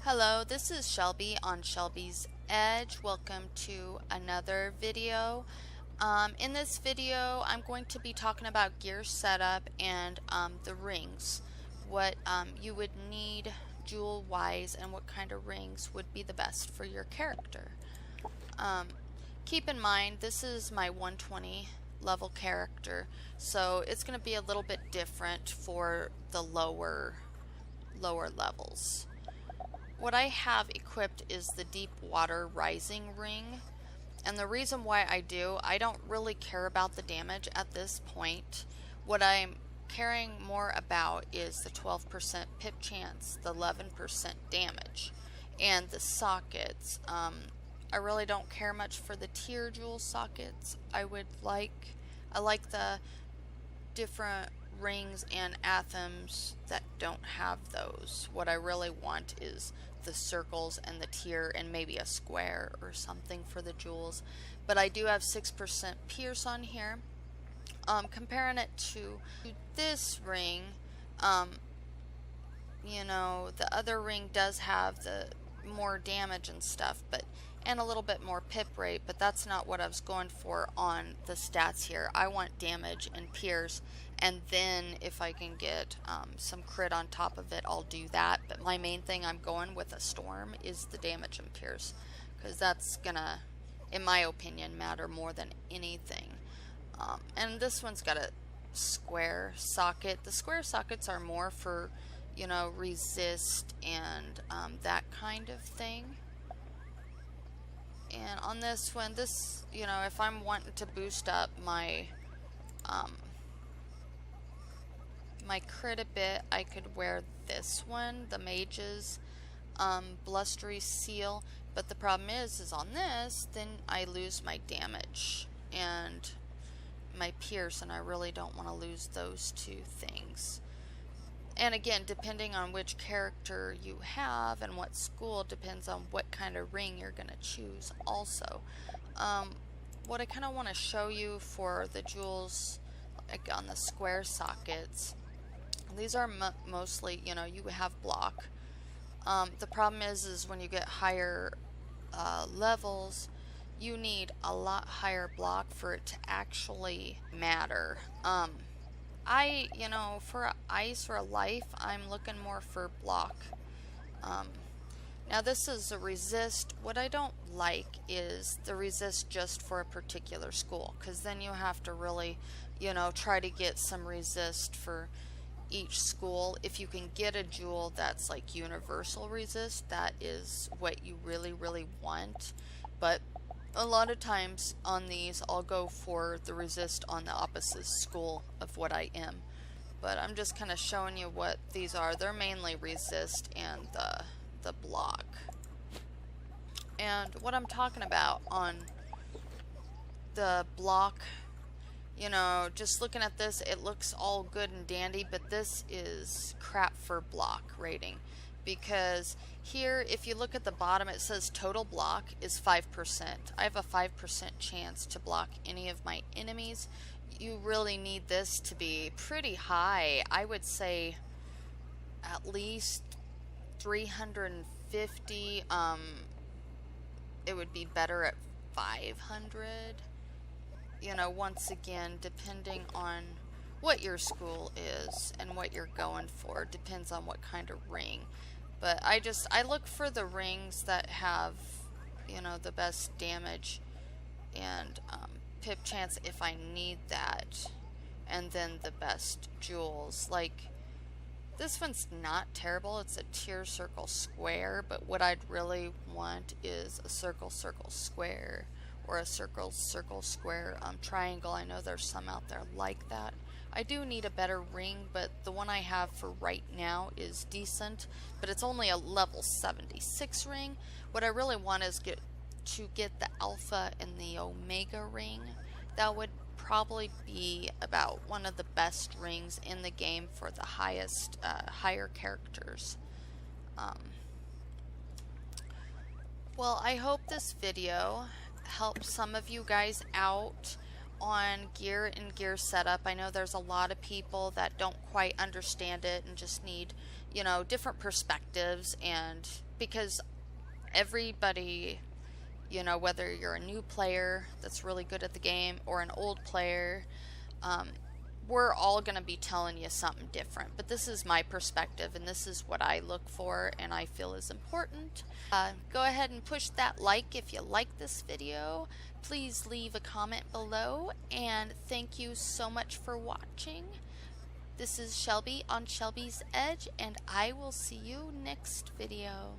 Hello, this is Shelby on Shelby's Edge. Welcome to another video. In this video, I'm going to be talking about gear setup and the rings. What you would need jewel-wise and what kind of rings would be the best for your character. Keep in mind, this is my 120 level character, so it's going to be a little bit different for the lower levels. What I have equipped is the deep water rising ring, and the reason why I don't really care about the damage at this point. What I'm caring more about is the 12% pip chance, the 11% damage, and the sockets. I really don't care much for the tier jewel sockets. I like the different rings and anthems that don't have those. What I really want is the circles and the tier and maybe a square or something for the jewels. But I do have 6% pierce on here. Comparing it to this ring, you know, the other ring does have the more damage and stuff, and a little bit more pip rate, but that's not what I was going for on the stats here. I want damage and pierce, and then if I can get some crit on top of it, I'll do that. But my main thing I'm going with a storm is the damage and pierce, because that's gonna, in my opinion, matter more than anything. And this one's got a square socket. The square sockets are more for, you know, resist and that kind of thing. And on this one, you know, if I'm wanting to boost up my my crit a bit, I could wear this one, the Mage's Blustery Seal. But the problem is on this, then I lose my damage and my pierce, and I really don't want to lose those two things. And again, depending on which character you have and what school, depends on what kind of ring you're going to choose also. What I kind of want to show you for the jewels, like on the square sockets, these are mostly, you know, you have block. The problem is when you get higher levels, you need a lot higher block for it to actually matter. You know, for ice or life, I'm looking more for block. Now this is a resist. What I don't like is the resist just for a particular school, because then you have to really, you know, try to get some resist for each school. If you can get a jewel that's like universal resist, that is what you really want. But a lot of times on these, I'll go for the resist on the opposite school of what I am. But I'm just kind of showing you what these are. They're mainly resist and the block. And what I'm talking about on the block, you know, just looking at this, it looks all good and dandy, but this is crap for block rating. Because here, if you look at the bottom, it says total block is 5%. I have a 5% chance to block any of my enemies. You really need this to be pretty high. I would say at least 350. It would be better at 500. You know, once again, depending on what your school is and what you're going for, depends on what kind of ring. But I look for the rings that have, you know, the best damage and pip chance if I need that, and then the best jewels. Like this one's not terrible, it's a tier circle square, but what I'd really want is a circle square, or a circle square triangle. I know there's some out there like that. I do need a better ring, but the one I have for right now is decent, but it's only a level 76 ring. What I really want is to get the alpha and the omega ring. That would probably be about one of the best rings in the game for the higher characters. Well, I hope this video helped some of you guys out on gear and gear setup. I know there's a lot of people that don't quite understand it and just need, you know, different perspectives, and because everybody, you know, whether you're a new player that's really good at the game or an old player, we're all going to be telling you something different. But this is my perspective, and this is what I look for and I feel is important. Go ahead and push that like if you like this video. Please leave a comment below, and thank you so much for watching. This is Shelby on Shelby's Edge, and I will see you next video.